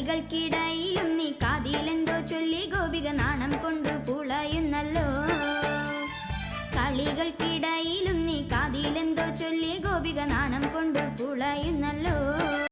കളികൾക്കിടയിലും നീ കാതിലെന്തോ ചൊല്ലി ഗോപിക നാണം കൊണ്ടു പുളയുന്നല്ലോ. കളികൾക്കിടയിലും നീ കാതിലെന്തോ ചൊല്ലി ഗോപിക നാണം കൊണ്ടു പുളയുന്നല്ലോ.